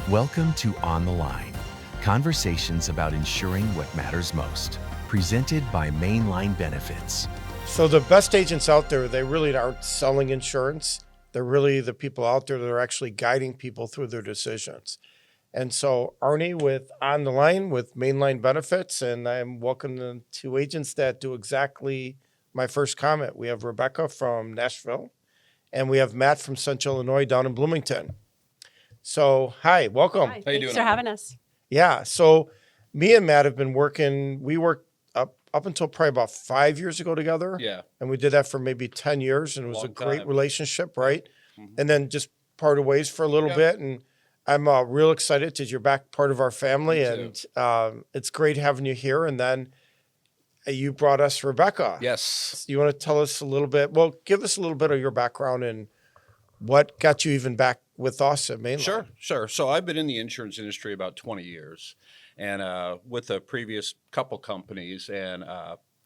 Welcome to On the Line, conversations about insuring what matters most, presented by Mainline Benefits. So the best agents out there, they really aren't selling insurance. They're really the people out there that are actually guiding people through their decisions. And so Arnie with On the Line with Mainline Benefits, and I'm welcoming two agents that do exactly my first comment. We have Rebecca from Nashville, and we have Matt from Central Illinois down in Bloomington. So, hi, welcome. Hi, How you thanks doing, for Arnie? having us. Yeah, so me and Matt have been working, we worked up until probably about 5 years ago together. Yeah. And we did that for maybe 10 years, and it was a Long great time. relationship, right? Mhm. And then just parted ways for a little Yep. bit. And I'm real excited that you're back part of our family. Me And too. it's great having you here. And then you brought us Rebecca. Yes. You want to tell us a little bit? Well, give us a little bit of your background and what got you even back with us at Mainline. Sure. So I've been in the insurance industry about 20 years and with the previous couple companies. And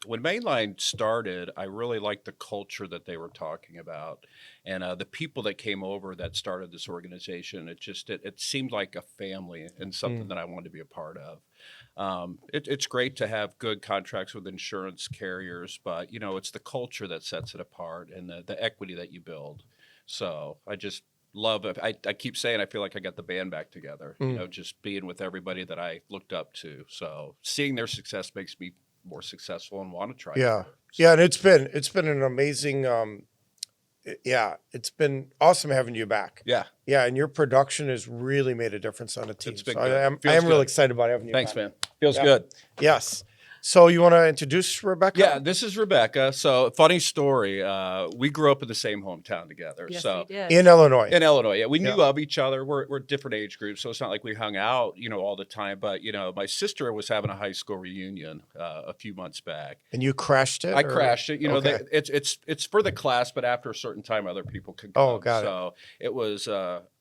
when Mainline started, I really liked the culture that they were talking about and the people that came over that started this organization. It seemed like a family and something that I wanted to be a part of. It's great to have good contracts with insurance carriers, but, you know, it's the culture that sets it apart and the equity that you build. So I just love it. I keep saying I feel like I got the band back together, you know, just being with everybody that I looked up to. So seeing their success makes me more successful and want to try. Yeah. harder. Yeah. And it's been an amazing, it's been awesome having you back. Yeah. Yeah, and your production has really made a difference on the team. It's been So good. I am Feels real good. excited about having you Thanks, back. man. Feels Yeah. good. Yes. So you want to introduce Rebecca? Yeah, this is Rebecca. So funny story. We grew up in the same hometown together. Yes, so we did. In Illinois. in Illinois, yeah, we knew Yeah. of each other. We're different age groups, so it's not like we hung out, you know, all the time. But you know, my sister was having a high school reunion a few months back. And you crashed it? I or- crashed it. You know, Okay. it's for the class, but after a certain time, other people could come. Oh, got it. So it was.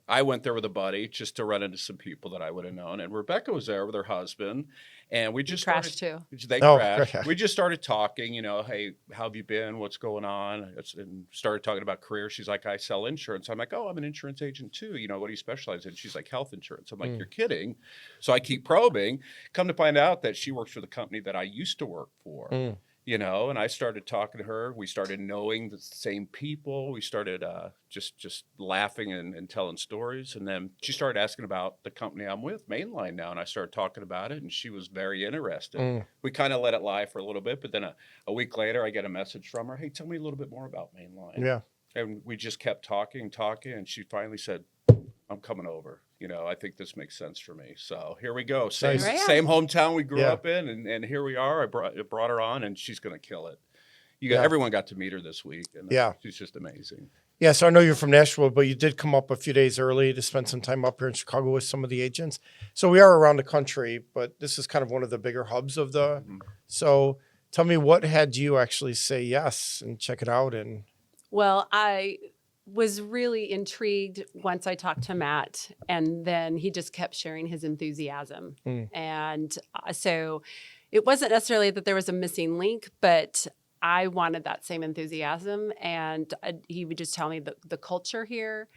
I went there with a buddy just to run into some people that I would have known, and Rebecca was there with her husband, and we just crashed started, too. They Oh, crashed. okay. We just started talking. You know, hey, how have you been? What's going on? And started talking about career. She's like, I sell insurance. I'm like, oh, I'm an insurance agent too. You know, what do you specialize in? She's like, health insurance. I'm like, you're kidding. So I keep probing. Come to find out that she works for the company that I used to work for. You know, and I started talking to her. We started knowing the same people. We started just laughing and telling stories. And then she started asking about the company I'm with, Mainline now. And I started talking about it, and she was very interested. We kind of let it lie for a little bit. But then a week later, I get a message from her. Hey, tell me a little bit more about Mainline. Yeah. And we just kept talking. And she finally said, I'm coming over. You know, I think this makes sense for me. So here we go. Same, Nice. Here I am. same hometown we grew Yeah. up in. And here we are. I brought her on, and she's going to kill it. Yeah. Everyone got to meet her this week. And Yeah. she's just amazing. Yeah, so I know you're from Nashville, but you did come up a few days early to spend some time up here in Chicago with some of the agents. So we are around the country, but this is kind of one of the bigger hubs of the. So tell me, what had you actually say yes and check it out? And Well, I was really intrigued once I talked to Matt, and then he just kept sharing his enthusiasm. And so it wasn't necessarily that there was a missing link, but I wanted that same enthusiasm. And he would just tell me the culture here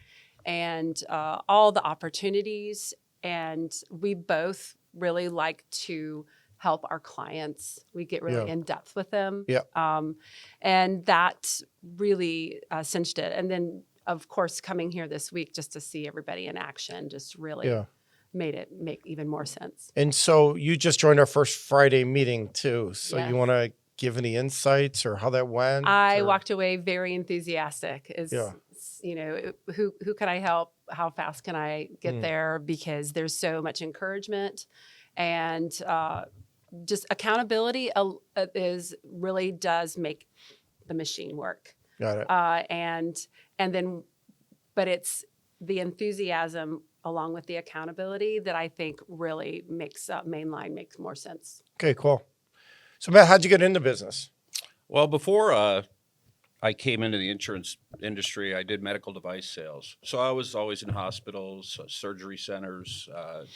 and all the opportunities. And we both really like to help our clients. We get really Yeah. in depth with them. Yeah. And that really cinched it. And then, of course, coming here this week just to see everybody in action just really yeah. made it make even more sense. And so you just joined our first Friday meeting too. So Yes. you want to give any insights or how that went? I or- walked away very enthusiastic. Yeah. You know, who can I help? How fast can I get there? Because there's so much encouragement and just accountability really does make the machine work. Got it. And then, but it's the enthusiasm along with the accountability that I think really makes Mainline makes more sense. Okay, cool. So Matt, how'd you get into business? Well, before I came into the insurance industry, I did medical device sales. So I was always in hospitals, surgery centers,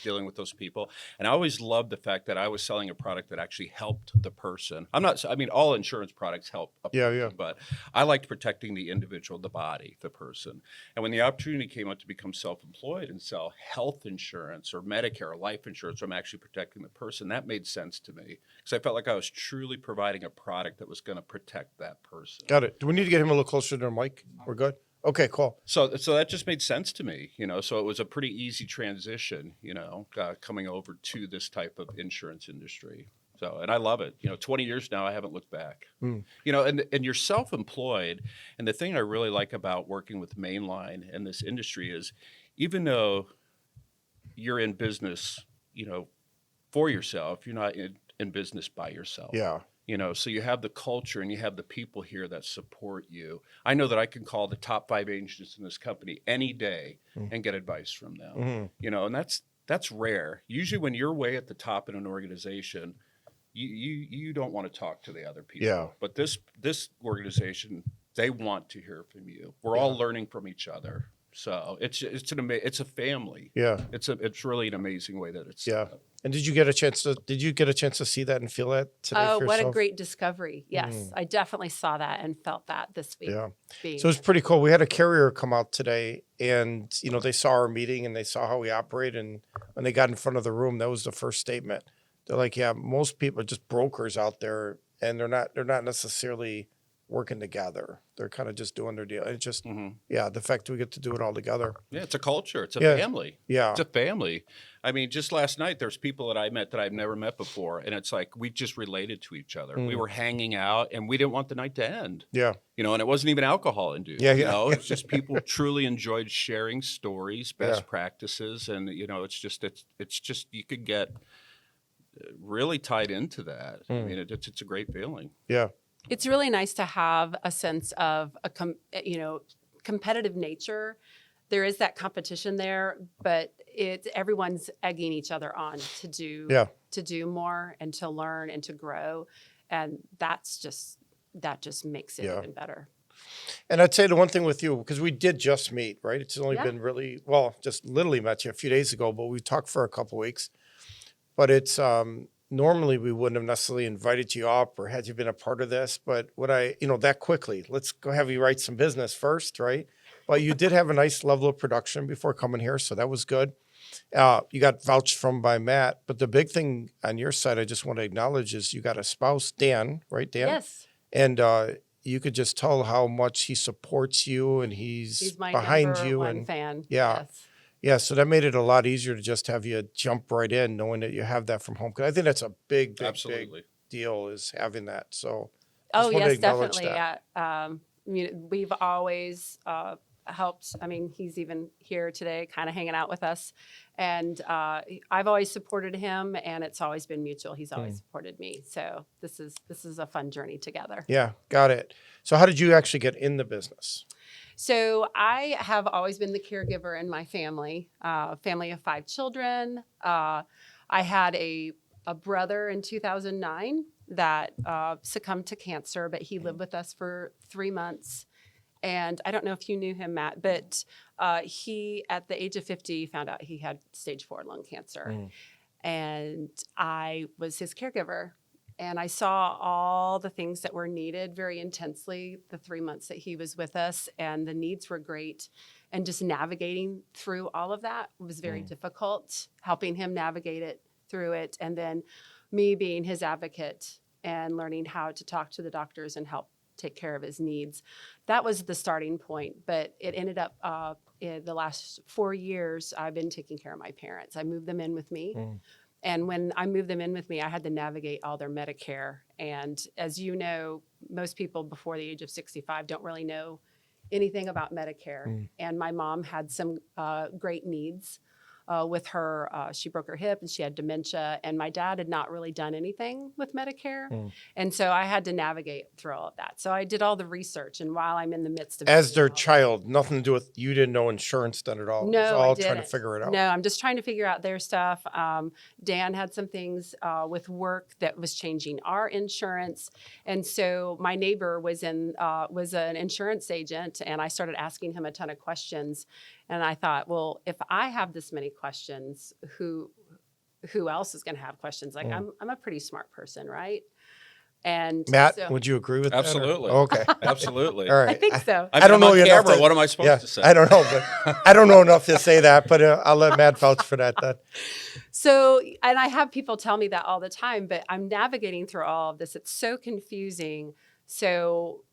dealing with those people. And I always loved the fact that I was selling a product that actually helped the person. I mean, all insurance products help a Yeah, person, yeah. but I liked protecting the individual, the body, the person. And when the opportunity came up to become self-employed and sell health insurance or Medicare or life insurance, where I'm actually protecting the person, that made sense to me because I felt like I was truly providing a product that was going to protect that person. Got it. Do we need to get him a little closer to the mic? We're good? Okay, cool. So that just made sense to me, So it was a pretty easy transition, coming over to this type of insurance industry. So, and I love it. 20 years now, I haven't looked back. And you're self-employed. And the thing I really like about working with Mainline and this industry is, even though you're in business, for yourself, you're not in business by yourself. Yeah. So you have the culture and you have the people here that support you. I know that I can call the top 5 agents in this company any day and get advice from them. And that's rare. Usually when you're way at the top in an organization, you don't want to talk to the other people. Yeah. But this organization, they want to hear from you. We're all learning from each other. So it's a family. Yeah. It's really an amazing way that it's Yeah. set up. And did you get a chance to see that and feel that today Oh, for what a yourself? great discovery. Yes, I definitely saw that and felt that this week. Yeah. being- So it's pretty cool. We had a carrier come out today and, they saw our meeting and they saw how we operate. And when they got in front of the room, that was the first statement. They're like, yeah, most people are just brokers out there and they're not necessarily working together. They're kind of just doing their deal. It's just, the fact we get to do it all together. Yeah, it's a culture. It's a Yeah. family. Yeah. It's a family. I mean, just last night, there's people that I met that I've never met before. And it's like, we just related to each other. We were hanging out and we didn't want the night to end. Yeah. And it wasn't even alcohol induced. Yeah. It's just people truly enjoyed sharing stories, best practices. And, it's just, you could get really tied into that. I mean, it's a great feeling. Yeah. It's really nice to have a sense of competitive nature. There is that competition there, but everyone's egging each other on to do more and to learn and to grow, and that just makes it even better. And I'd say the one thing with you, because we did just meet, right? It's only been just literally met you a few days ago, but we talked for a couple of weeks. But it's normally we wouldn't have necessarily invited you up or had you been a part of this, but that quickly, let's go have you write some business first, right? But you did have a nice level of production before coming here, so that was good. You got vouched from by Matt, but the big thing on your side I just want to acknowledge is you got a spouse, Dan, right, Dan? Yes. And you could just tell how much he supports you and he's my behind number you. one And fan. Yeah. Yes. Yeah, so that made it a lot easier to just have you jump right in, knowing that you have that from home. Because I think that's a big deal is having that. So, Oh, just wanted to yes, acknowledge definitely. that. We've always helped. I mean, he's even here today, kind of hanging out with us. And I've always supported him, and it's always been mutual. He's always supported me. So this is a fun journey together. Yeah, got it. So how did you actually get in the business? So I have always been the caregiver in my family, family of 5 children. I had a brother in 2009 that succumbed to cancer, but he lived with us for 3 months. And I don't know if you knew him, Matt, but he, at the age of 50, found out he had stage 4 lung cancer. And I was his caregiver. And I saw all the things that were needed very intensely the 3 months that he was with us, and the needs were great. And just navigating through all of that was very difficult, helping him navigate through it. And then me being his advocate and learning how to talk to the doctors and help take care of his needs. That was the starting point. But it ended up in the last 4 years, I've been taking care of my parents. I moved them in with me. And when I moved them in with me, I had to navigate all their Medicare. And as you know, most people before the age of 65 don't really know anything about Medicare. And my mom had some great needs. with her. She broke her hip and she had dementia, and my dad had not really done anything with Medicare. And so I had to navigate through all of that. So I did all the research, and while I'm in the midst of As doing their all child, nothing to do with, you didn't know insurance then at all. It was No, all I trying to didn't. figure it out. No, I'm just trying to figure out their stuff. Dan had some things with work that was changing our insurance, and so my neighbor was an insurance agent, and I started asking him a ton of questions. And I thought, well, if I have this many questions, who else is going to have questions? Like I'm a pretty smart person, right? And Matt, so, would you agree with that? or- Absolutely. Okay. Absolutely. All right. I think so. I don't I'm know on you enough camera. to- What am I supposed to say? I don't know, but I don't know enough to say that, but I'll let Matt vouch for that then. So, and I have people tell me that all the time, but I'm navigating through all of this. It's so confusing. So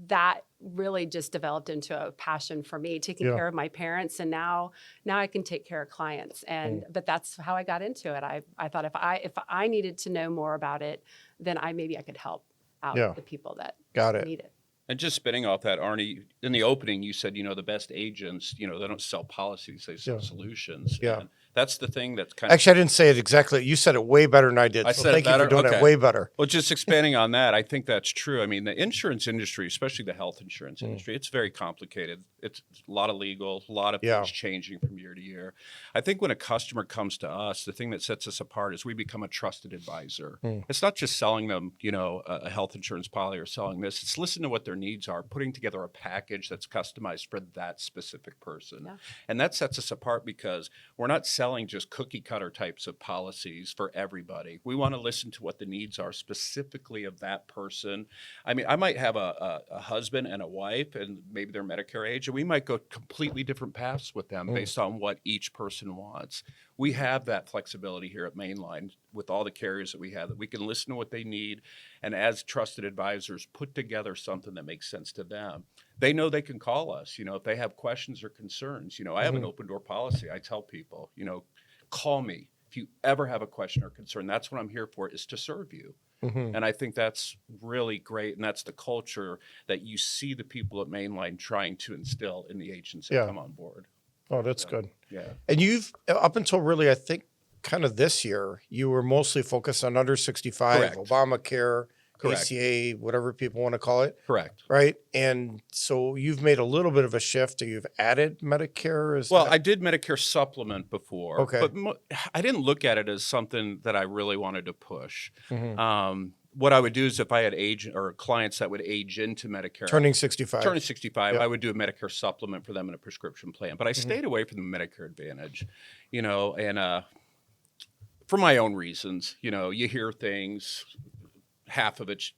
that really just developed into a passion for me, taking Yeah. care of my parents. And now I can take care of clients. And, but that's how I got into it. I thought if I needed to know more about it, then maybe I could help out Yeah. the people that Got it. need it. And just spinning off that, Arnie, in the opening, you said, the best agents, they don't sell policies, they sell Yeah. solutions. Yeah. And that's the thing that's kind Actually, I didn't say it exactly. You said it way better than I did. I So said it thank you for better? doing it Okay. way better. Well, just expanding on that, I think that's true. I mean, the insurance industry, especially the health insurance industry, it's very complicated. It's a lot of legal, a lot of Yeah. things changing from year to year. I think when a customer comes to us, the thing that sets us apart is we become a trusted advisor. It's not just selling them, a health insurance policy or selling this. It's listening to what their needs are, putting together a package that's customized for that specific person. Yeah. And that sets us apart because we're not selling just cookie cutter types of policies for everybody. We want to listen to what the needs are specifically of that person. I mean, I might have a husband and a wife, and maybe they're Medicare age, and we might go completely different paths with them based on what each person wants. We have that flexibility here at Mainline with all the carriers that we have, that we can listen to what they need, and as trusted advisors, put together something that makes sense to them. They know they can call us, if they have questions or concerns. I have an open door policy. I tell people, call me if you ever have a question or concern. That's what I'm here for, is to serve you. And I think that's really great. And that's the culture that you see the people at Mainline trying to instill in the agents that Yeah. come on board. Oh, that's good. Yeah. And you've, up until really, I think, kind of this year, you were mostly focused on under 65, Correct. Obamacare, Correct. ACA, whatever people want to call it, Correct. right? And so you've made a little bit of a shift, or you've added Medicare? Well, I did Medicare supplement before, Okay. but I didn't look at it as something that I really wanted to push. Mhm. What I would do is if I had clients that would age into Medicare, Turning 65. turning 65, Yep. I would do a Medicare supplement for them in a prescription plan. But I stayed away from the Medicare Advantage, and for my own reasons. You hear things, half of it's,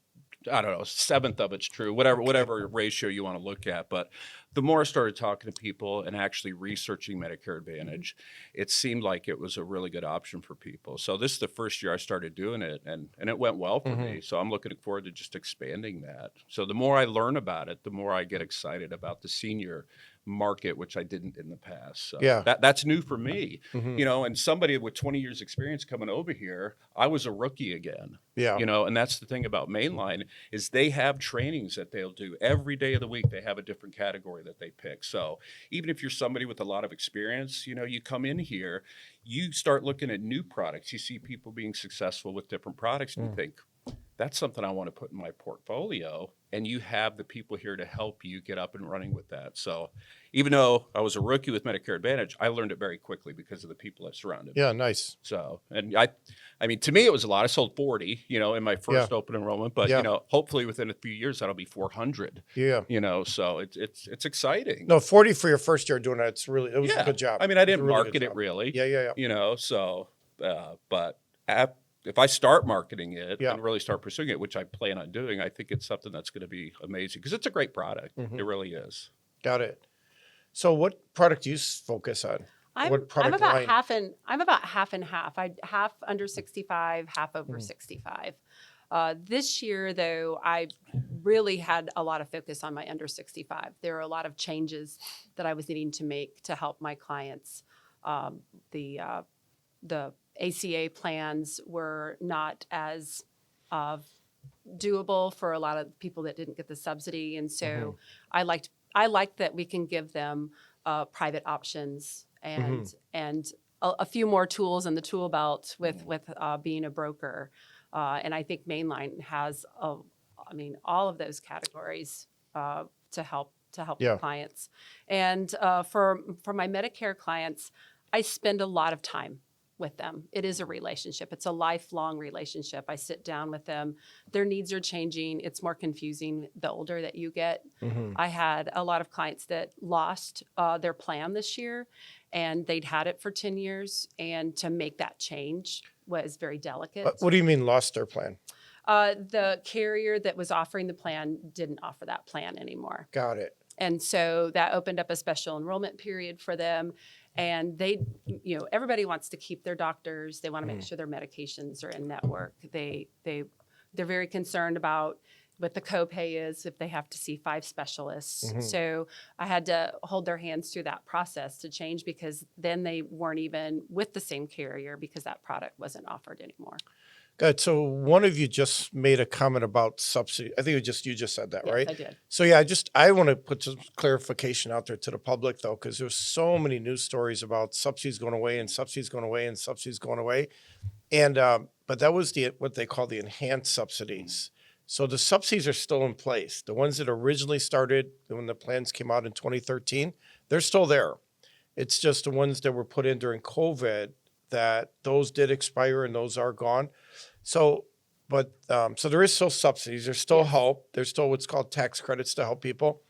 I don't know, 1/7 of it's true, whatever ratio you want to look at. But the more I started talking to people and actually researching Medicare Advantage, it seemed like it was a really good option for people. So this is the first year I started doing it, and it went well for me. So I'm looking forward to just expanding that. So the more I learn about it, the more I get excited about the senior market, which I didn't in the past. So Yeah. that's new for me. And somebody with 20 years experience coming over here, I was a rookie again. Yeah. And that's the thing about Mainline is they have trainings that they'll do every day of the week. They have a different category that they pick. So even if you're somebody with a lot of experience, you come in here, you start looking at new products. You see people being successful with different products, and you think, that's something I want to put in my portfolio. And you have the people here to help you get up and running with that. So even though I was a rookie with Medicare Advantage, I learned it very quickly because of the people that surrounded me. Yeah, nice. So, and I mean, to me, it was a lot. I sold 40, in my first open enrollment, but, Yeah. hopefully within a few years, that'll be 400, Yeah. so it's exciting. No, 40 for your first year doing it. It was Yeah. a good job. I mean, I It was didn't a really good market it job. really, Yeah. so, but if I start marketing it Yeah. and really start pursuing it, which I plan on doing, I think it's something that's going to be amazing because it's a great product. It really is. Got it. So what product do you focus on? I'm product about line? I'm about half and half. I half under 65, half over 65. This year, though, I really had a lot of focus on my under 65. There are a lot of changes that I was needing to make to help my clients. The ACA plans were not as doable for a lot of people that didn't get the subsidy, and so I liked that we can give them private options and a few more tools in the tool belt with being a broker. And I think Mainline has, all of those categories to help Yeah. the clients. And for my Medicare clients, I spend a lot of time with them. It is a relationship. It's a lifelong relationship. I sit down with them. Their needs are changing. It's more confusing the older that you get. Mm-hmm. I had a lot of clients that lost their plan this year, and they'd had it for 10 years. And to make that change was very delicate. What do you mean lost their plan? The carrier that was offering the plan didn't offer that plan anymore. Got it. And so that opened up a special enrollment period for them. And they, everybody wants to keep their doctors. They want to make sure their medications are in network. They're very concerned about what the copay is if they have to see 5 specialists. Mm-hmm. So I had to hold their hands through that process to change, because then they weren't even with the same carrier because that product wasn't offered anymore. Good. So one of you just made a comment about subsidy. I think you just said that, Yes, right? I did. So yeah, I want to put some clarification out there to the public though, because there's so many news stories about subsidies going away and subsidies going away and subsidies going away, and but that was what they call the enhanced subsidies. So the subsidies are still in place. The ones that originally started when the plans came out in 2013, they're still there. It's just the ones that were put in during COVID that those did expire and those are gone. So, but so there is still subsidies. There's still help. There's still what's called tax credits to help people.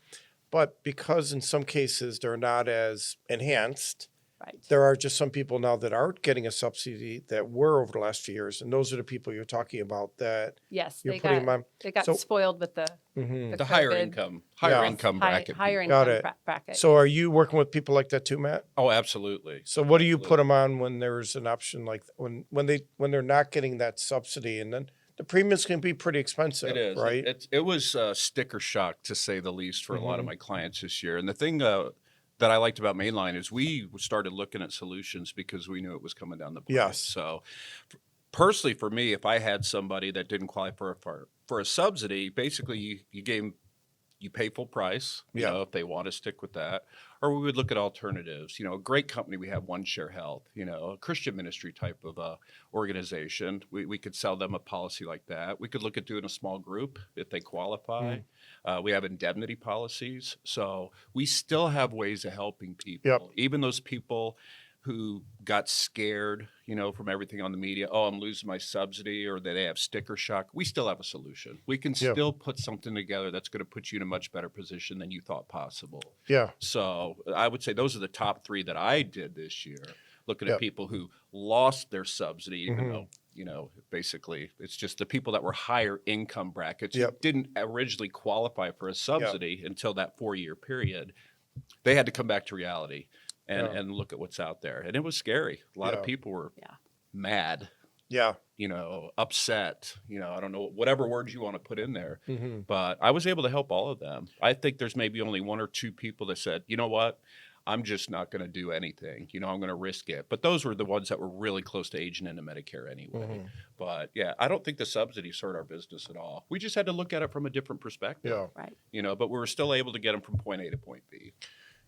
But because in some cases they're not as enhanced, Right. there are just some people now that aren't getting a subsidy that were over the last few years. And those are the people you're talking about that Yes, you're they putting them on. got So- spoiled with the The higher COVID, income high, bracket. higher people. Got income it. bracket. So are you working with people like that too, Matt? Oh, absolutely. So what do you put them on when there's an option like when they're not getting that subsidy, and then the premiums can be pretty expensive, It is. right? It was sticker shock, to say the least, for a lot of Mhm. my clients this year. And the thing that I liked about Mainline is we started looking at solutions because we knew it was coming down the pipe. Yes. So personally, for me, if I had somebody that didn't qualify for a subsidy, basically you pay full price, Yeah. if they want to stick with that, or we would look at alternatives. A great company we have, One Share Health, a Christian ministry type of organization. We could sell them a policy like that. We could look at doing a small group if they qualify. We have indemnity policies. So we still have ways of helping people, Yep. even those people who got scared, from everything on the media. Oh, I'm losing my subsidy, or that they have sticker shock. We still have a solution. We can Yeah. still put something together that's going to put you in a much better position than you thought possible. Yeah. So I would say those are the top 3 that I did this year, looking Yep. at people who lost their subsidy, even Mhm. though, basically it's just the people that were higher income brackets who Yep. didn't originally qualify for a subsidy until that 4-year period. They had to come back to reality and look at what's out there. And it was scary. A lot Yeah. of people were Yeah. mad, Yeah. upset, I don't know, whatever words you want to put in there. Mhm. But I was able to help all of them. I think there's maybe only 1 or 2 people that said, you know what, I'm just not going to do anything. I'm going to risk it. But those were the ones that were really close to aging into Medicare anyway. Mhm. But yeah, I don't think the subsidies hurt our business at all. We just had to look at it from a different perspective. Yeah. Right. But we were still able to get them from point A to point B.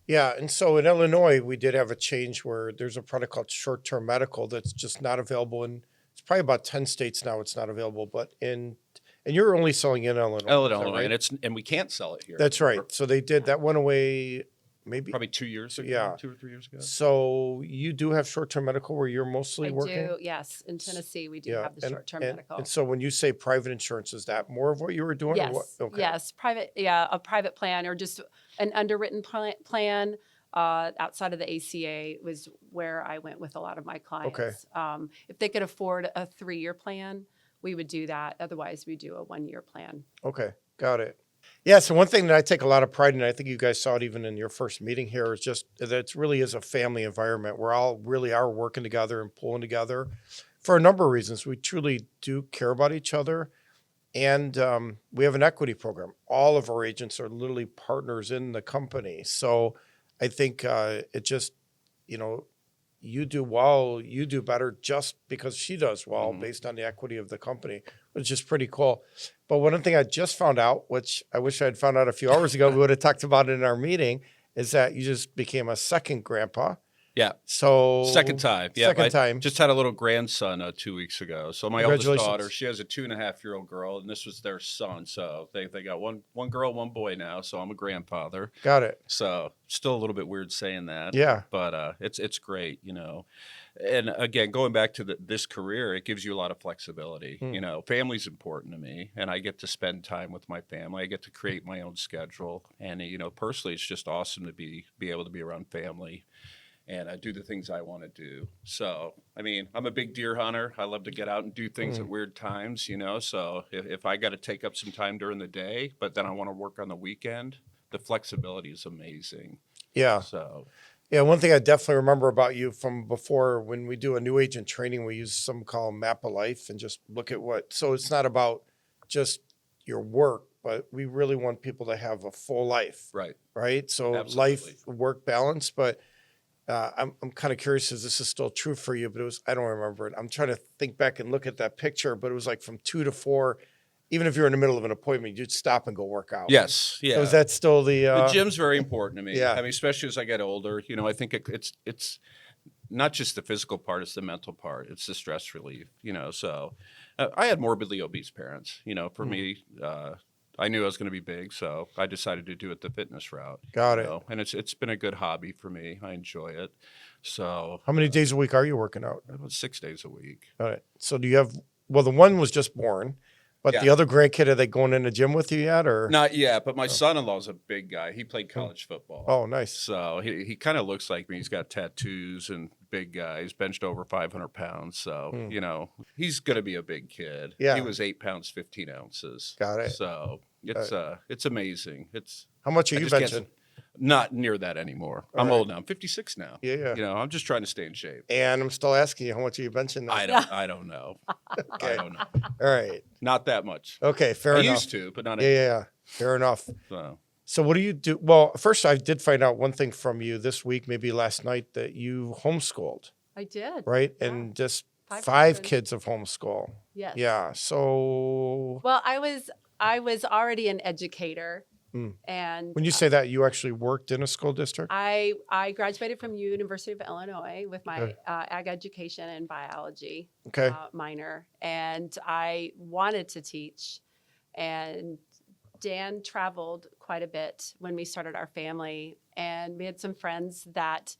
Yeah, and so in Illinois, we did have a change where there's a product called short-term medical that's just not available in. It's probably about 10 states now. It's not available, but and you're only selling in Illinois. Is that Illinois, right? and we can't sell it here. That's right. We're So they did that went away maybe. Probably 2 years ago. Yeah. 2 or 3 years ago. So you do have short-term medical where you're mostly I working. do, yes. In Tennessee, we do Yeah, have the short-term medical. And so when you say private insurance, is that more of what you were doing? Or what? Yes, Okay. yes, a private plan or just an underwritten plan outside of the ACA was where I went with a lot of my clients. If they could afford a 3-year plan, we would do that. Otherwise, we do a 1-year plan. Okay, got it. Yeah, so one thing that I take a lot of pride in, I think you guys saw it even in your first meeting here, is just that it really is a family environment. We're all really are working together and pulling together for a number of reasons. We truly do care about each other. And we have an equity program. All of our agents are literally partners in the company. So I think it just, you do well, you do better just because she does well based on the equity of the company, which is pretty cool. But one thing I just found out, which I wish I had found out a few hours ago, we would have talked about it in our meeting, is that you just became a second grandpa. Yeah. So Second time. Yeah. Second I time. just had a little grandson 2 weeks ago. So my oldest Congratulations. daughter, she has a 2.5-year-old girl, and this was their son. So they got one girl, one boy now. So I'm a grandfather. Got it. So still a little bit weird saying that. Yeah. But it's great, And again, going back to this career, it gives you a lot of flexibility. Family's important to me, and I get to spend time with my family. I get to create my own schedule, and personally, it's just awesome to be able to be around family and do the things I want to do. So, I mean, I'm a big deer hunter. I love to get out and do things at weird times, So if I got to take up some time during the day, but then I want to work on the weekend, the flexibility is amazing. Yeah. So. Yeah, one thing I definitely remember about you from before, when we do a new agent training, we use something called Map of Life and just look at so it's not about just your work, but we really want people to have a full life. Right. So Absolutely. Life, work balance, but I'm kind of curious if this is still true for you, but I don't remember it. I'm trying to think back and look at that picture, but it was like from 2 to 4. Even if you're in the middle of an appointment, you'd stop and go work out. Yes. Yeah. So is that still the gym's very important to me. Yeah. I mean, especially as I get older, I think it's not just the physical part, it's the mental part. It's the stress relief, So I had morbidly obese parents, for me, I knew I was going to be big, so I decided to do it the fitness route. Got it. And it's been a good hobby for me. I enjoy it. So How many days a week are you working out? about 6 days a week. All right. So do you have, the one was just born, but the other grandkid, are they going in the gym with you yet, or? Not yet, but my son-in-law's a big guy. He played college football. Oh, nice. So he kind of looks like me. He's got tattoos and big guy. He's benched over 500 pounds. So, he's going to be a big kid. Yeah. He was 8 pounds, 15 ounces. Got it. So it's amazing. How much are you benching? Not near that anymore. I'm old now. I'm 56 now. Yeah. I'm just trying to stay in shape. And I'm still asking you, how much are you benching now? I don't know. Okay. I don't know. All right. Not that much. Okay, fair I enough. used to, but not Yeah. Fair enough. So. So what do you do? Well, first I did find out one thing from you this week, maybe last night, that you homeschooled, I did. right? Yeah. And just 5 5 children. kids of homeschool. Yes. Yeah. So Well, I was already an educator, Mm. and when you say that, you actually worked in a school district? I graduated from University of Illinois with my Okay. ag education and biology Okay. minor, and I wanted to teach. And Dan traveled quite a bit when we started our family, and we had some friends that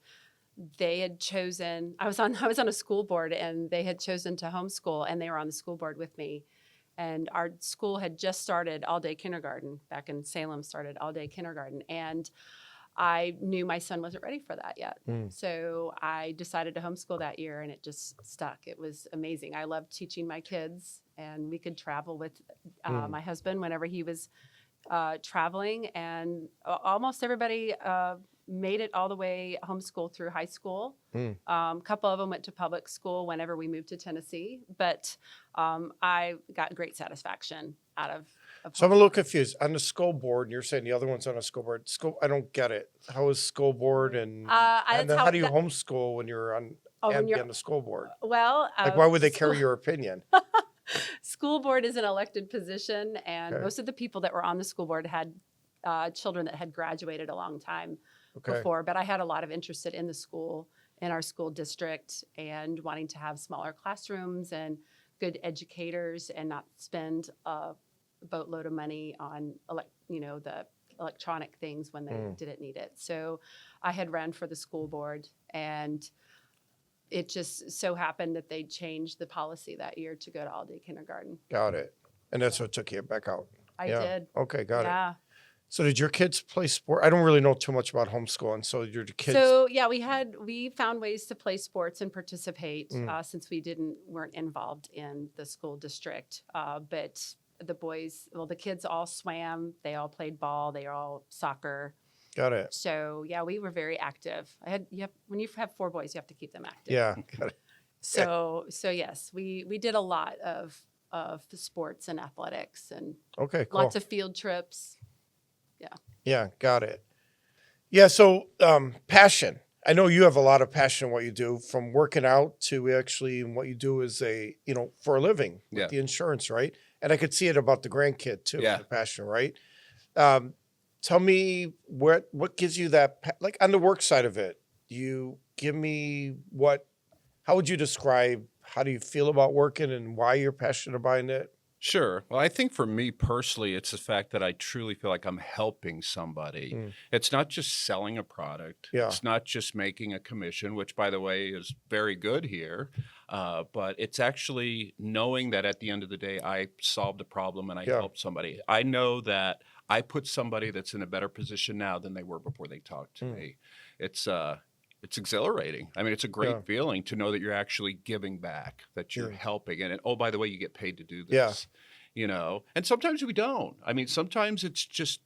they had chosen. I was on a school board, and they had chosen to homeschool, and they were on the school board with me. And our school had just started all-day kindergarten back in Salem, started all-day kindergarten. And I knew my son wasn't ready for that yet. So I decided to homeschool that year, and it just stuck. It was amazing. I loved teaching my kids, and we could travel with my husband whenever he was traveling. And almost everybody made it all the way homeschool through high school. A couple of them went to public school whenever we moved to Tennessee, but I got great satisfaction out of So I'm a little confused. On the school board, and you're saying the other one's on a school board. I don't get it. How is school board and then how do you homeschool when you're on when you're on the school board? well, Like, why would they carry your opinion? school board is an elected position, and Okay. most of the people that were on the school board had children that had graduated a long time Okay. before. But I had a lot of interest in the school, in our school district, and wanting to have smaller classrooms and good educators, and not spend a boatload of money on the electronic things when they didn't need it. So I had ran for the school board, and it just so happened that they changed the policy that year to go to all-day kindergarten. Got it. And that's what took you back out. I Yeah. did. Okay, got it. Yeah. So did your kids play sport? I don't really know too much about homeschooling. So your kids. So yeah, we found ways to play sports and participate since we weren't involved in the school district. But the kids all swam, they all played ball, they all soccer. Got it. So yeah, we were very active. When you have 4 boys, you have to keep them active. Yeah, got it. So yes, we did a lot of sports and athletics, and Okay, cool. lots of field trips. Yeah, got it. Yeah, so passion. I know you have a lot of passion in what you do, from working out to actually what you do as for a living with Yeah. the insurance, right? And I could see it about the grandkid too, Yeah. the passion, right? Tell me what gives you that, like on the work side of it, give me how would you describe, how do you feel about working and why you're passionate about it? Sure. Well, I think for me personally, it's the fact that I truly feel like I'm helping somebody. It's not just selling a product. Yeah. It's not just making a commission, which, by the way, is very good here. But it's actually knowing that at the end of the day, I solved a problem and I Yeah. helped somebody. I know that I put somebody that's in a better position now than they were before they talked to me. It's exhilarating. I mean, it's a great feeling to know that you're actually giving back, that you're helping. And oh, by the way, you get paid to do this, you know, and sometimes we don't. I mean, sometimes it's just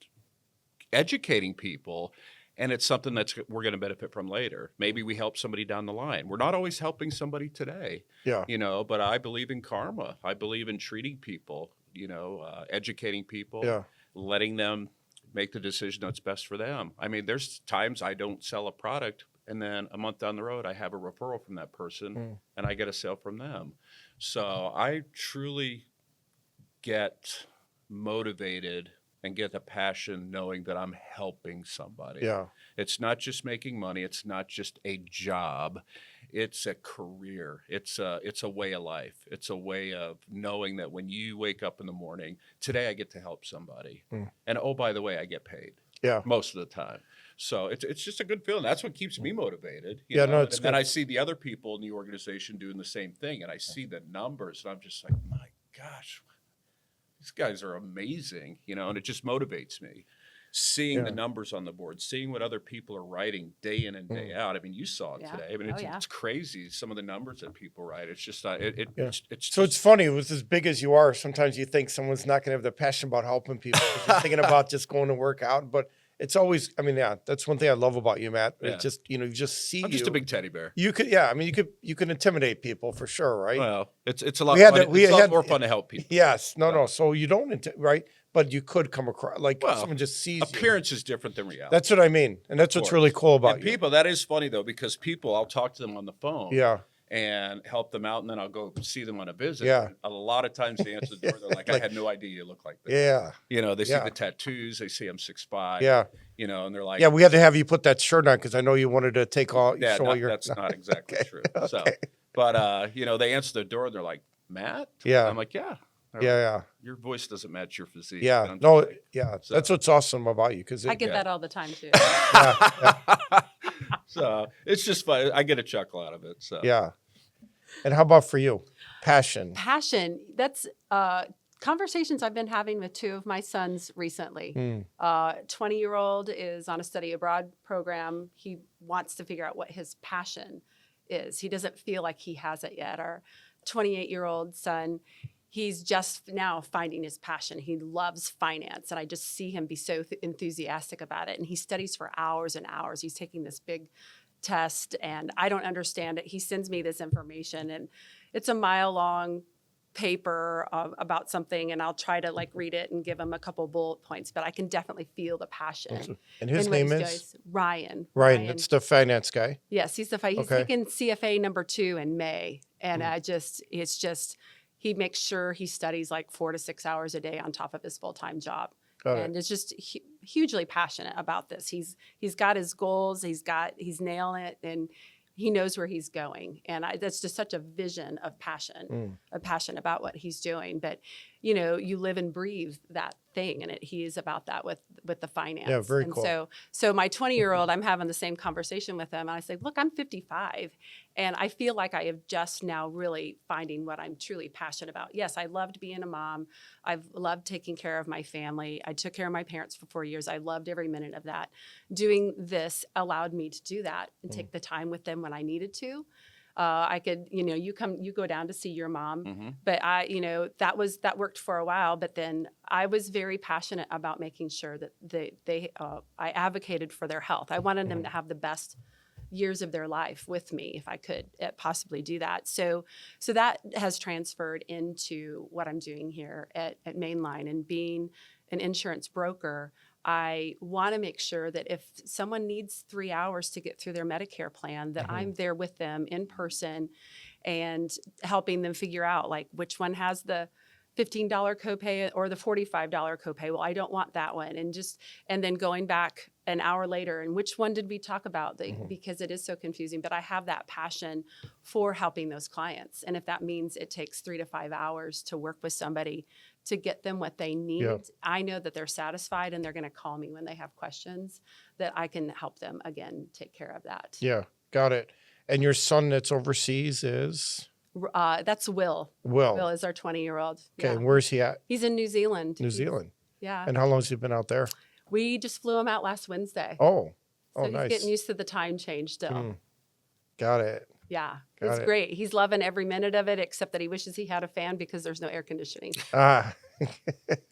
educating people and it's something we're going to benefit from later. Maybe we help somebody down the line. We're not always helping somebody today, you know, but I believe in karma. I believe in treating people, you know, educating people, letting them make the decision that's best for them. I mean, there's times I don't sell a product, and then a month down the road, I have a referral from that person, and I get a sale from them. So I truly get motivated and get a passion knowing that I'm helping somebody. Yeah. It's not just making money. It's not just a job. It's a career. It's a way of life. It's a way of knowing that when you wake up in the morning, today I get to help somebody. And oh, by the way, I get paid. Yeah. Most of the time. So it's just a good feeling. That's what keeps me motivated. Yeah, know? no, it's and then good. I see the other people in the organization doing the same thing, and I see the numbers, and I'm just like, my gosh, these guys are amazing, you know, and it just motivates me. Seeing the numbers on the board, seeing what other people are writing day in and day out. I mean, you saw it today. I mean, it's crazy, some of the numbers that people write. It's just, So it's funny, with as big as you are, sometimes you think someone's not going to have the passion about helping people. You're thinking about just going to work out, but it's always, I mean, that's one thing I love about you, Matt. It's just, you know, you just see I'm just a big teddy bear. You could, I mean, you could intimidate people for sure, right? Well, it's a lot more fun to help people. Yes, no. So you don't, right? But you could come across like someone just sees appearance you. is different than reality. That's what I mean, and that's what's really cool about and people. That is funny though, because people, I'll talk to them on the phone. And help them out, and then I'll go see them on a visit. Yeah. A lot of times they answer the door, they're like, I had no idea you look like this. Yeah. You know, they see the tattoos, they see I'm 6'5". Yeah. You know, and they're like, yeah, we had to have you put that shirt on because I know you wanted to take all. Yeah, show all your. that's not exactly true. So, but you know, they answer the door, and they're like, Matt. Yeah. I'm like, yeah. Yeah. Your voice doesn't match your physique. Yeah. No. Yeah. So. That's what's awesome about you because I get that all the time too. So it's just fun. I get a chuckle out of it. So yeah. And how about for you? Passion. That's conversations I've been having with two of my sons recently. 20-year-old is on a study abroad program. He wants to figure out what his passion is. He doesn't feel like he has it yet. Our 28-year-old son, he's just now finding his passion. He loves finance, and I just see him be so enthusiastic about it. And he studies for hours and hours. He's taking this big test, and I don't understand it. He sends me this information, and it's a mile-long paper about something, and I'll try to like read it and give him a couple bullet points, but I can definitely feel the passion. And his name is? Ryan. Ryan, it's the finance guy? Yes, he's taking CFA number 2 in May, and he makes sure he studies like 4 to 6 hours a day on top of his full-time job. And it's just hugely passionate about this. He's got his goals. He's nailing it, and he knows where he's going. And that's just such a vision of passion, a passion about what he's doing. But you know, you live and breathe that thing, and he is about that with the finance. Yeah, very cool. So my 20-year-old, I'm having the same conversation with him, and I say, look, I'm 55, and I feel like I have just now really finding what I'm truly passionate about. Yes, I loved being a mom. I've loved taking care of my family. I took care of my parents for 4 years. I loved every minute of that. Doing this allowed me to do that and take the time with them when I needed to. I could, you know, you go down to see your mom, but that worked for a while. But then I was very passionate about making sure that I advocated for their health. I wanted them to have the best years of their life with me if I could possibly do that. So that has transferred into what I'm doing here at Mainline, and being an insurance broker. I want to make sure that if someone needs 3 hours to get through their Medicare plan, that I'm there with them in person and helping them figure out like which one has the $15 copay or the $45 copay. Well, I don't want that one. And then going back an hour later, and which one did we talk about? Because it is so confusing, but I have that passion for helping those clients. And if that means it takes 3 to 5 hours to work with somebody to get them what they need, I know that they're satisfied and they're going to call me when they have questions, that I can help them again, take care of that. Yeah. Got it. And your son that's overseas is? That's Will. Will is our 20-year-old. Okay. Yeah. And where's he at? He's in New Zealand. New Zealand. Yeah. And how long has he been out there? We just flew him out last Wednesday. Oh, So he's nice. getting used to the time change still. Got it. Yeah, Got it's it. great. He's loving every minute of it, except that he wishes he had a fan because there's no air conditioning.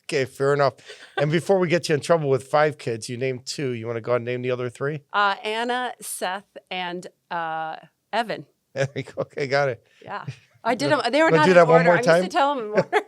Okay, fair enough. And before we get you in trouble with 5 kids, you named 2. You want to go ahead and name the other 3? Anna, Seth, and Evan. Okay, got it. Yeah, I did them. They were Wanna not do in that one order. more I time? used to tell them in order.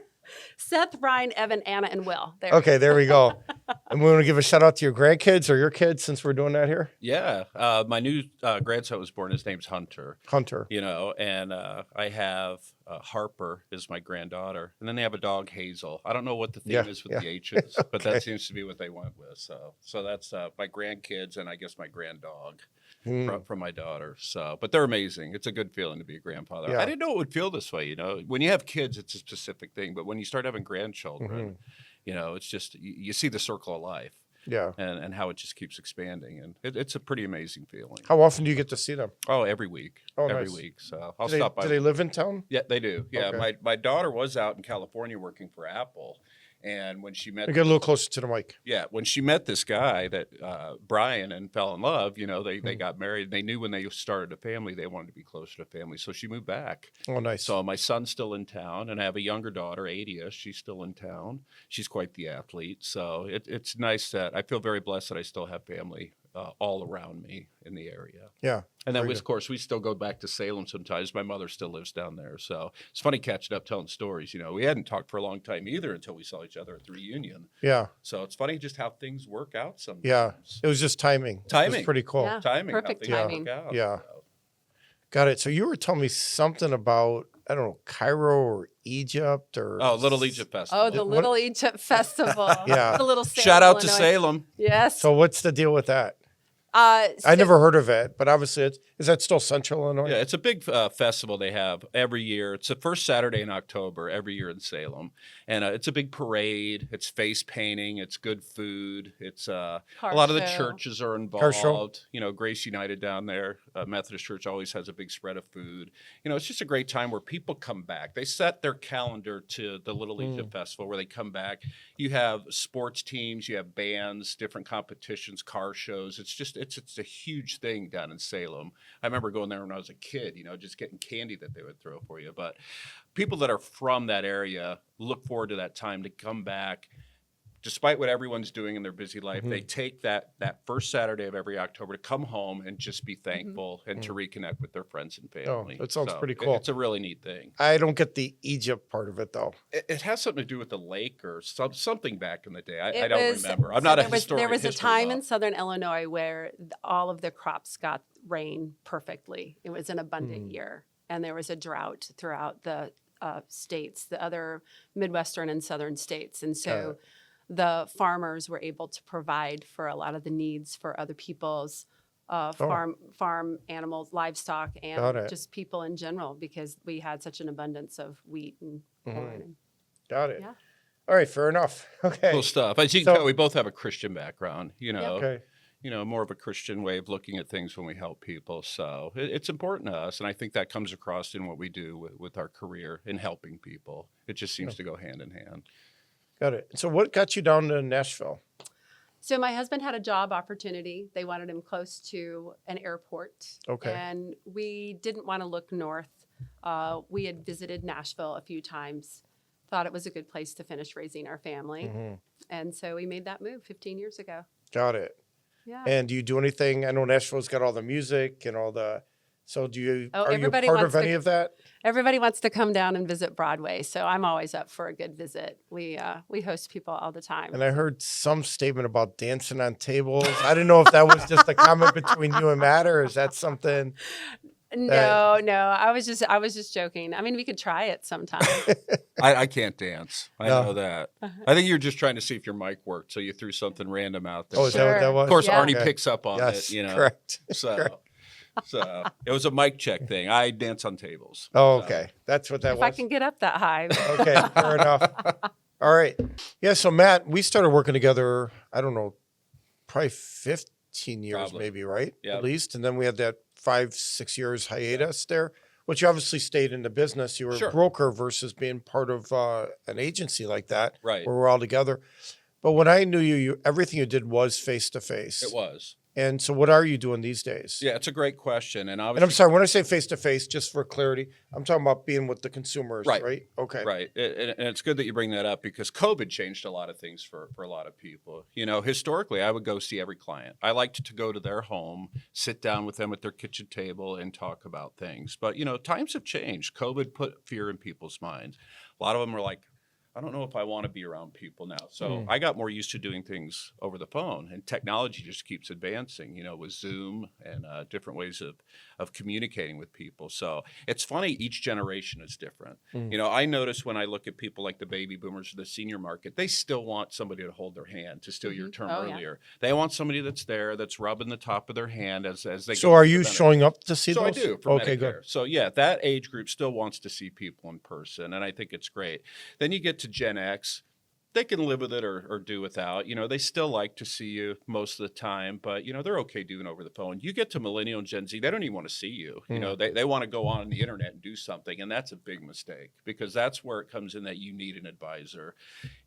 Seth, Ryan, Evan, Anna, and Will. There. Okay, there we go. And we want to give a shout out to your grandkids or your kids since we're doing that here. Yeah. My new grandson was born. His name's Hunter. Hunter. You know, and I have Harper is my granddaughter. And then they have a dog, Hazel. I don't know what the theme is with the H's, but that seems to be what they went with. So that's my grandkids and I guess my granddog from my daughter. So, but they're amazing. It's a good feeling to be a grandfather. Yeah. I didn't know it would feel this way. You know, when you have kids, it's a specific thing. But when you start having grandchildren, you know, it's just, you see the circle of life. Yeah. And how it just keeps expanding. And it's a pretty amazing feeling. How often do you get to see them? Oh, every week. Oh, every nice. week. So I'll Do they, stop by. do they live in town? Yeah, they do. Yeah, Okay. my daughter was out in California working for Apple. And when she met, Get a little closer to the mic. yeah, when she met this guy that Brian and fell in love, you know, they got married. They knew when they started a family, they wanted to be closer to family. So she moved back. Oh, nice. So my son's still in town, and I have a younger daughter, Adia. She's still in town. She's quite the athlete. So it's nice that I feel very blessed that I still have family all around me in the area. Yeah. And then, Very of course, we still go back to Salem sometimes. My mother still lives down there. So it's funny catching up, telling stories. You know, we hadn't talked for a long time either until we saw each other at the reunion. Yeah. So it's funny just how things work out sometimes. Yeah. It was just timing. It Timing. was pretty cool. Yeah. Timing. how Perfect things timing. work out. Yeah. So. Got it. So you were telling me something about, I don't know, Cairo or Egypt or. Oh, Little Egypt Festival. Oh, the Little Egypt Festival. Yeah. The little Salem, Shout out to Illinois. Salem. Yes. So what's the deal with that? I I never heard of it, but obviously is that still Central Illinois? Yeah, it's a big festival they have every year. It's the first Saturday in October every year in Salem. And it's a big parade. It's face painting. It's good food. It's a lot of the churches are Car show. involved. You know, Grace United down there, Methodist Church always has a big spread of food. You know, it's just a great time where people come back. They set their calendar to the Little Egypt Festival where they come back. You have sports teams, you have bands, different competitions, car shows. It's just, it's a huge thing down in Salem. I remember going there when I was a kid, you know, just getting candy that they would throw for you. But people that are from that area look forward to that time to come back. Despite what everyone's doing in their busy life, they take that first Saturday of every October to come home and just be thankful and to reconnect with their friends and family. that sounds So pretty cool. It's a really neat thing. I don't get the Egypt part of it though. It has something to do with the lake or something back in the day. I It don't was- remember. I'm so not a there was, historian. There was a history time buff. in southern Illinois where all of the crops got rain perfectly. It was an abundant year, and there was a drought throughout the states, the other Midwestern and southern states. And so the farmers were able to provide for a lot of the needs for other people's farm animals, livestock, Got and it. just people in general, because we had such an abundance of wheat and corn. And, Got it. Yeah. All right, fair enough. Okay. Cool stuff. As you So- can tell, we both have a Christian background, you know. Okay. You know, more of a Christian way of looking at things when we help people. So it's important to us. And I think that comes across in what we do with our career in helping people. It just seems to go hand in hand. Got it. So what got you down to Nashville? So my husband had a job opportunity. They wanted him close to an airport. Okay. And we didn't want to look north. We had visited Nashville a few times, thought it was a good place to finish raising our family. And so we made that move 15 years ago. Got it. Yeah. And do you do anything? I know Nashville's got all the music and all the. So do you? Oh, are you everybody part wants of any to- of that? Everybody wants to come down and visit Broadway, so I'm always up for a good visit. We host people all the time. And I heard some statement about dancing on tables. I didn't know if that was just a comment between you and Matt, or is that something? No, no. I was just joking. I mean, we could try it sometime. I can't dance. I No. know that. I think you're just trying to see if your mic worked, so you threw something random out there. Oh, is that what that Sure. was? Of course, Yeah. Arnie Okay. picks up on Yes, it, you know. correct. So it was a mic check thing. I dance on tables. Oh, So. okay. That's what that If was. I can get up that high. Okay, fair enough. All right. Yeah, so Matt, we started working together, I don't know, probably 15 years Probably. maybe, right? Yep. At least. And then we had that 5-6 years hiatus there, which you obviously stayed in the business. You were Sure. a broker versus being part of an agency like that, Right. where we're all together. But when I knew you, everything you did was face to face. It was. And so what are you doing these days? Yeah, it's a great question. And And I'm obviously, sorry, when I say face to face, just for clarity, I'm talking about being with the consumers, Right. right? Okay. right. And it's good that you bring that up because COVID changed a lot of things for a lot of people. You know, historically, I would go see every client. I liked to go to their home, sit down with them at their kitchen table and talk about things. But, you know, times have changed. COVID put fear in people's minds. A lot of them were like, I don't know if I want to be around people now. So I got more used to doing things over the phone, and technology just keeps advancing, you know, with Zoom and different ways of communicating with people. So it's funny, each generation is different. You know, I notice when I look at people like the baby boomers or the senior market, they still want somebody to hold their hand, to steal your term Oh, yeah. earlier. They want somebody that's there, that's rubbing the top of their hand as they So go are through you the benefits. showing up to see So those? I do for Okay, Medicare. good. So yeah, that age group still wants to see people in person, and I think it's great. Then you get to Gen X. They can live with it or do without. You know, they still like to see you most of the time, but, you know, they're okay doing it over the phone. You get to Millennial and Gen Z, they don't even want to see you. You know, they want to go on the internet and do something, and that's a big mistake because that's where it comes in that you need an advisor.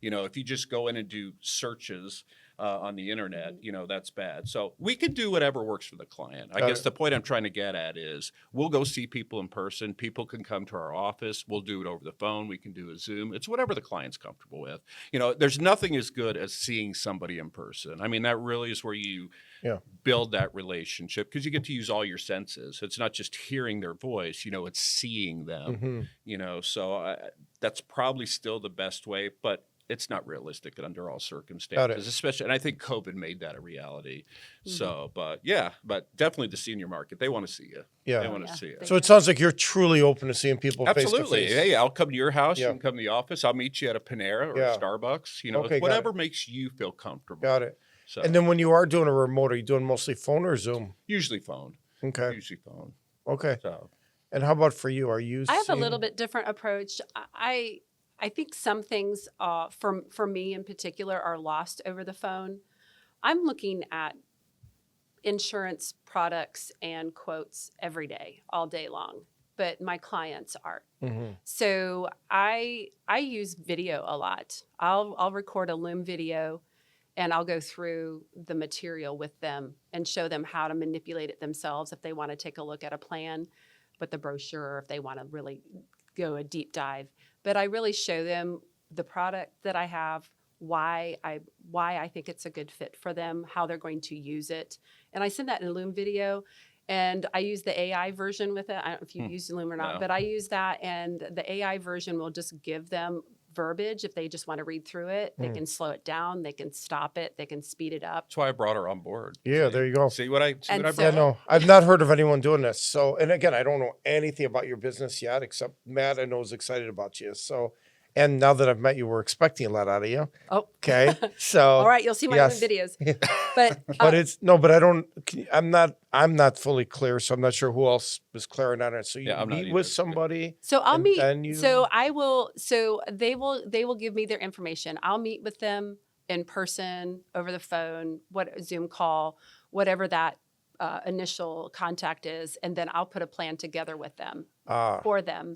You know, if you just go in and do searches on the internet, you know, that's bad. So we could do whatever works for the client. I Got guess it. the point I'm trying to get at is we'll go see people in person. People can come to our office. We'll do it over the phone. We can do a Zoom. It's whatever the client's comfortable with. You know, there's nothing as good as seeing somebody in person. I mean, that really is where you Yeah. build that relationship because you get to use all your senses. It's not just hearing their voice, you know, it's seeing them, Mhm. you know, so that's probably still the best way, but it's not realistic under all circumstances, especially, and I think COVID made that a reality. So, but definitely the senior market, they want to see you. Yeah. They want Yeah. to see you. So it sounds like you're truly open to seeing people face to Absolutely. face. Hey, I'll come to your house. Yeah. You can come to the office. I'll meet you at a Panera or Yeah. a Starbucks. You know, Okay, got whatever makes you feel comfortable. Got it. So, And then when you are doing a remote, are you doing mostly phone or Zoom? usually phone. Okay. Usually phone. Okay. So. And how about for you? Are you I have a seeing- little bit different approach. I think some things for me in particular are lost over the phone. I'm looking at insurance products and quotes every day, all day long, but my clients aren't. Mhm. So I use video a lot. I'll record a Loom video and I'll go through the material with them and show them how to manipulate it themselves if they want to take a look at a plan, but the brochure, or if they want to really go a deep dive. But I really show them the product that I have, why I think it's a good fit for them, how they're going to use it. And I send that in a Loom video. And I use the AI version with it. I don't know if you use Loom or not, No. but I use that. And the AI version will just give them verbiage if they just want to read through it. They can slow it down, they can stop it, they can speed it up. That's why I brought her on board. Yeah, See? there you go. See what I And brought? so- Yeah, no, I've not heard of anyone doing this. So, and again, I don't know anything about your business yet, except Matt, I know, is excited about you. So, and now that I've met you, we're expecting a lot out of you. Oh, Okay. So, all right. You'll see my yes. Loom videos. But but it's no, but I don't, I'm not fully clear. So I'm not sure who else is clear on it. So you Yeah, I'm not meet with either. somebody. so I'll And meet. then you- So I will. So they will give me their information. I'll meet with them in person, over the phone, Zoom call, whatever that initial contact is, and then I'll put a plan together with them for them,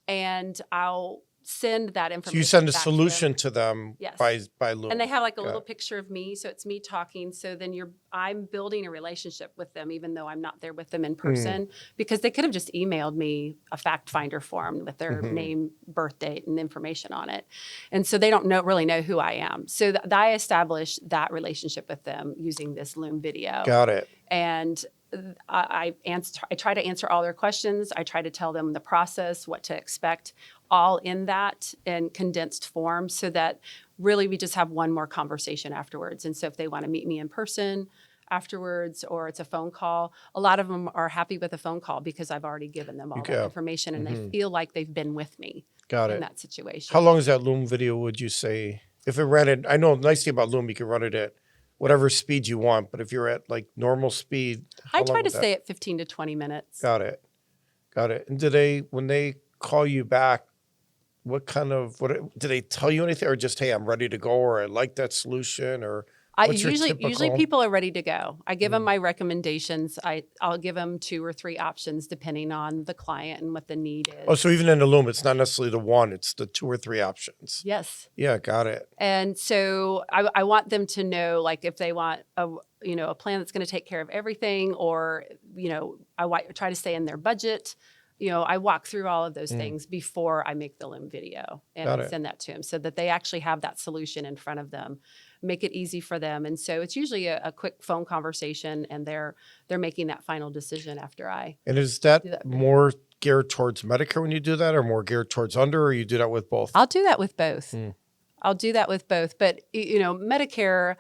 and I'll send that information. So you send a back to them. solution to them Yes. by Loom. And they have like a Got little it. picture of me, so it's me talking. So then I'm building a relationship with them, even though I'm not there with them in person, because they could have just emailed me a fact finder form with their name, birth date, and information on it, and so they don't really know who I am. So I established that relationship with them using this Loom video, Got it. and I try to answer all their questions. I try to tell them the process, what to expect, all in that in condensed form, so that really we just have one more conversation afterwards. And so if they want to meet me in person, afterwards, or it's a phone call. A lot of them are happy with a phone call because I've already given them all that information, and they feel like they've been with me in that situation. How long is that Loom video, would you say? If it ran it, I know the nice thing about Loom, you can run it at whatever speed you want, but if you're at like normal speed, I try to stay at 15 to 20 minutes. Got it. And when they call you back, what do they tell you anything, or just, hey, I'm ready to go, or I like that solution, or Usually people are ready to go. I give them my recommendations. I'll give them 2 or 3 options depending on the client and what the need is. Oh, so even in the Loom, it's not necessarily the one, it's the 2 or 3 options. Yes. Yeah, got it. And so I want them to know, like, if they want a plan that's going to take care of everything, or, I try to stay in their budget. I walk through all of those things before I make the Loom video and send that to them, so that they actually have that solution in front of them, make it easy for them. And so it's usually a quick phone conversation, and they're making that final decision after I. And is that more geared towards Medicare when you do that, or more geared towards under, or you do that with both? I'll do that with both. I'll do that with both. But, Medicare,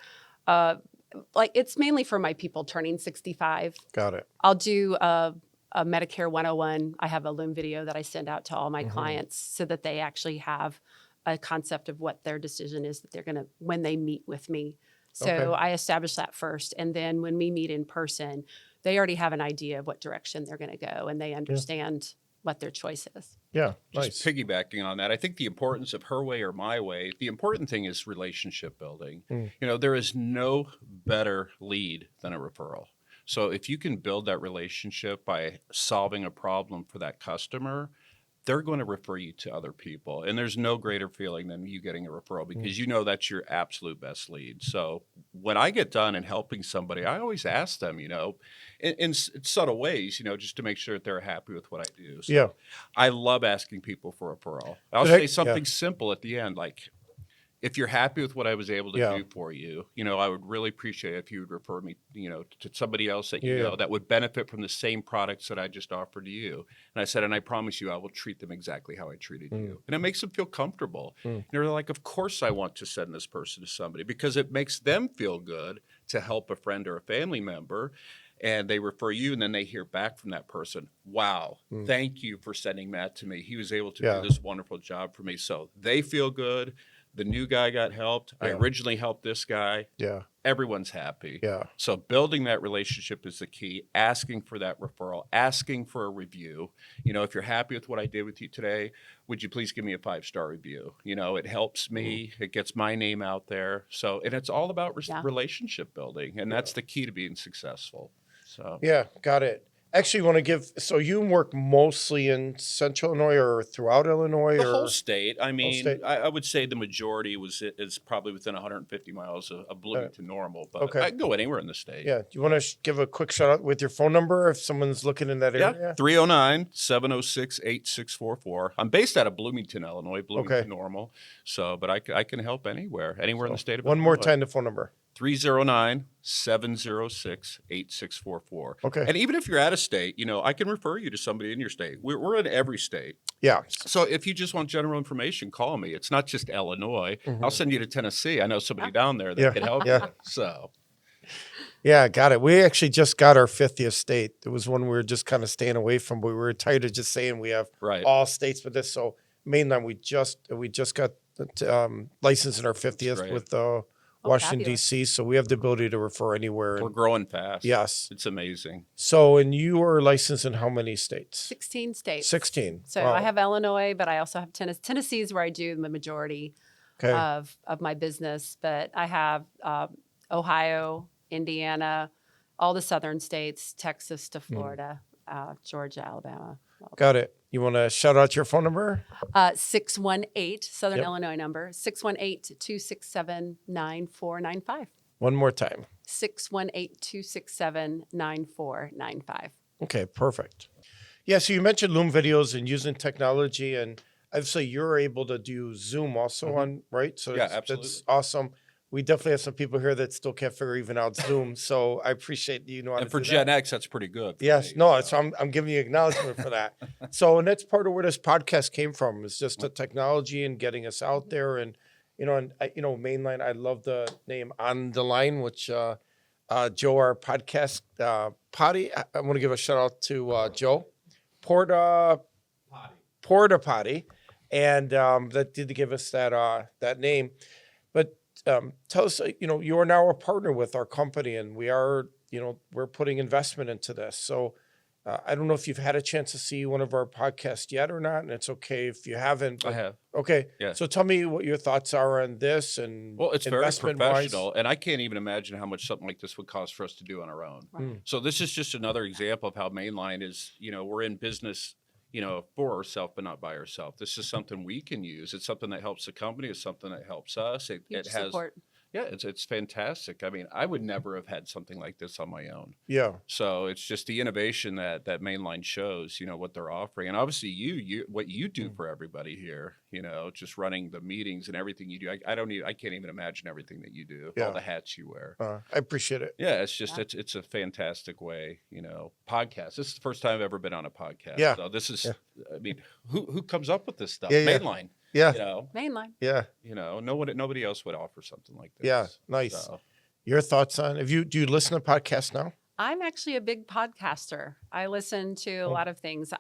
it's mainly for my people turning 65. Got it. I'll do a Medicare 101. I have a Loom video that I send out to all my clients, so that they actually have a concept of what their decision is that they're going to, when they meet with me. So I establish that first. And then when we meet in person, they already have an idea of what direction they're going to go, and they understand what their choice is. Yeah, Just piggybacking on that, I think the importance of her way or my way, the important thing is relationship building. There is no better lead than a referral. So if you can build that relationship by solving a problem for that customer, they're going to refer you to other people. And there's no greater feeling than you getting a referral, because that's your absolute best lead. So when I get done in helping somebody, I always ask them, in subtle ways, just to make sure that they're happy with what I do. So I love asking people for a referral. I'll say something simple at the end, like, if you're happy with what I was able to do for you, I would really appreciate it if you would refer me, to somebody else that you know that would benefit from the same products that I just offered to you. And I said, and I promise you, I will treat them exactly how I treated you. And it makes them feel comfortable. And they're like, of course I want to send this person to somebody, because it makes them feel good to help a friend or a family member. And they refer you, and then they hear back from that person. Wow, thank you for sending Matt to me. He was able to do this wonderful job for me. So they feel good. The new guy got helped. I originally helped this guy. Yeah. Everyone's happy. Yeah. So building that relationship is the key. Asking for that referral, asking for a review. If you're happy with what I did with you today, would you please give me a 5-star review? It helps me. It gets my name out there. So, and it's all about relationship building, and that's the key to being successful. So. Yeah, got it. Actually, so you work mostly in Central Illinois or throughout Illinois? The whole state. I mean, I would say the majority is probably within 150 miles of Bloomington normal, but I can go anywhere in the state. Yeah. Do you want to give a quick shout out with your phone number if someone's looking in that area? 309-706-8644. I'm based out of Bloomington, Illinois, Bloomington normal. So, but I can help anywhere in the state of Illinois. One more time, the phone number. 309-706-8644. Okay. And even if you're out of state, I can refer you to somebody in your state. We're in every state. Yeah. So if you just want general information, call me. It's not just Illinois. I'll send you to Tennessee. I know somebody down there that can help you. So. Yeah, got it. We actually just got our 50th state. It was one we were just kind of staying away from, but we were tired of just saying we have all states with this. So mainline, we just got licensed in our 50th with Washington, D.C., so we have the ability to refer anywhere. We're growing fast. Yes. It's amazing. So, and you are licensed in how many states? 16 states. 16. So I have Illinois, but I also have Tennessee. Tennessee is where I do the majority of my business, but I have Ohio, Indiana, all the southern states, Texas to Florida, Georgia, Alabama. Got it. You want to shout out your phone number? 618, Southern Illinois number, 618-267-9495. One more time. 618-267-9495. Okay, perfect. Yeah, so you mentioned Loom videos and using technology, and obviously you're able to do Zoom also on, right? So absolutely. That's awesome. We definitely have some people here that still can't figure even out Zoom, so I appreciate you know how and to for do Gen that. X, that's pretty good. Yes, so I'm giving you acknowledgement for that. So, and that's part of where this podcast came from, is just the technology and getting us out there, and Mainline. I love the name On the Line, which Joe, our podcast potty. I want to give a shout out to Joe Porta Potty, and that did give us that name. But tell us, you are now a partner with our company, and we're putting investment into this. So I don't know if you've had a chance to see one of our podcasts yet or not, and it's okay if you haven't. I have. Okay. Yeah. So tell me what your thoughts are on this and Well, it's very investment-wise. professional, and I can't even imagine how much something like this would cost for us to do on our own. Right. So this is just another example of how Mainline is, we're in business, for ourselves, but not by ourselves. This is something we can use. It's something that helps the company. It's something that helps us. It Huge has, support. yeah, it's fantastic. I mean, I would never have had something like this on my own. Yeah. So it's just the innovation that Mainline shows, what they're offering. And obviously what you do for everybody here, just running the meetings and everything you do. I can't even imagine everything that you do, Yeah. all the hats you wear. I appreciate it. Yeah, it's just, it's a fantastic way, podcast. This is the first time I've ever been on a podcast. Yeah. So this is, I mean, who comes up with this stuff? Yeah, yeah. Mainline. Yeah. Mainline. Yeah. Nobody else would offer something like this. Yeah. Nice. So, Your thoughts on, do you listen to podcasts now? I'm actually a big podcaster. I listen to a lot of things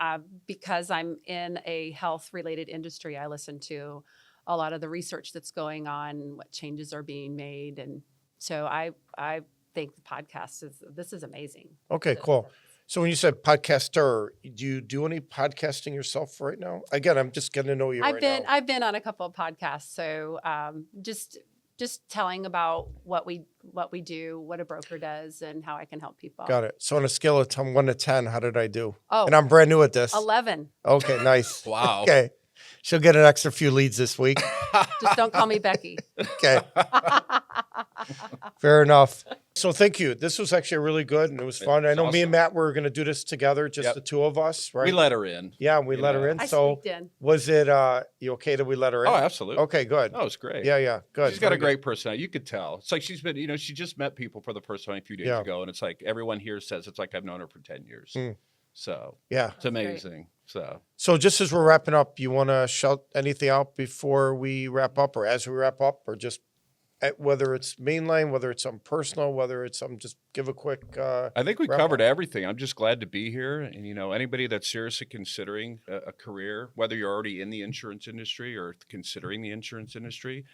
because I'm in a health related industry. I listen to a lot of the research that's going on, what changes are being made. And so I think the podcast this is amazing. Okay, cool. So when you said podcaster, do you do any podcasting yourself right now? Again, I'm just getting to know you right now. I've been on a couple of podcasts. So just telling about what we do, what a broker does, and how I can help people. Got it. So on a scale of 1 to 10, how did I do? Oh, And I'm brand new at this. 11. Okay, nice. Wow. Okay. She'll get an extra few leads this week. Just don't call me Becky. Okay. Fair enough. So thank you. This was actually really good and it was fun. I know me and Matt were going to do this together, just the two of us, right? we let her in. Yeah, we let her in. I So sneaked in. was it you okay that we let her in? Oh, absolutely. Okay, good. Oh, it's great. Yeah, good. She's got a Very good. great personality. You could tell. It's like she's been, she just met people for the first time a few days Yeah. ago, and it's like everyone here says it's like I've known her for 10 years. So Yeah. it's amazing. So just as we're wrapping up, you want to shout anything out before we wrap up or as we wrap up or just whether it's Mainline, whether it's something personal, whether it's something, just give a quick I think we wrap covered up. everything. I'm just glad to be here. And, anybody that's seriously considering a career, whether you're already in the insurance industry or considering the insurance industry,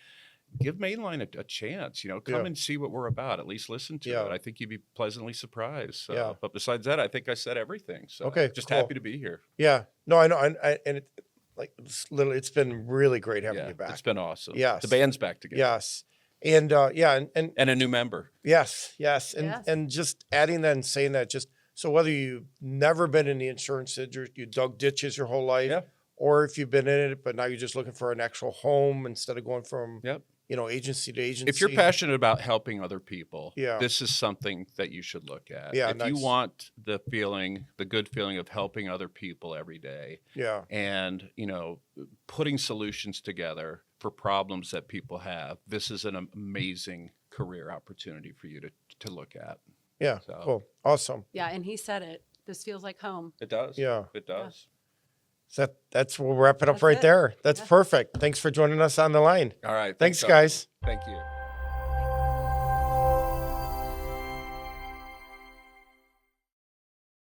give Mainline a chance. Come Yeah. and see what we're about. At least listen to Yeah. it. I think you'd be pleasantly surprised. So, Yeah. But besides that, I think I said everything. So Okay, just cool. happy to be here. Yeah. No, I know. And it's been really great having Yeah, you back. it's been awesome. Yes. The band's back together. Yes. And and And a new member. yes. Yes. And just adding that and saying that, just so whether you've never been in the insurance industry, you dug ditches your whole life, Yeah. or if you've been in it, but now you're just looking for an actual home instead of going from, Yep. agency to agency. If you're passionate about helping other people, Yeah. this is something that you should look at. Yeah, if nice. you want the good feeling of helping other people every day Yeah. and, putting solutions together for problems that people have, this is an amazing career opportunity for you to look at. Yeah. So- Cool. Awesome. Yeah, and he said it. This feels like home. It does. Yeah. It does. So that's we'll wrap it up That's right it. there. That's Yeah. perfect. Thanks for joining us on the line. All right. Thanks, Doug. guys. Thank you.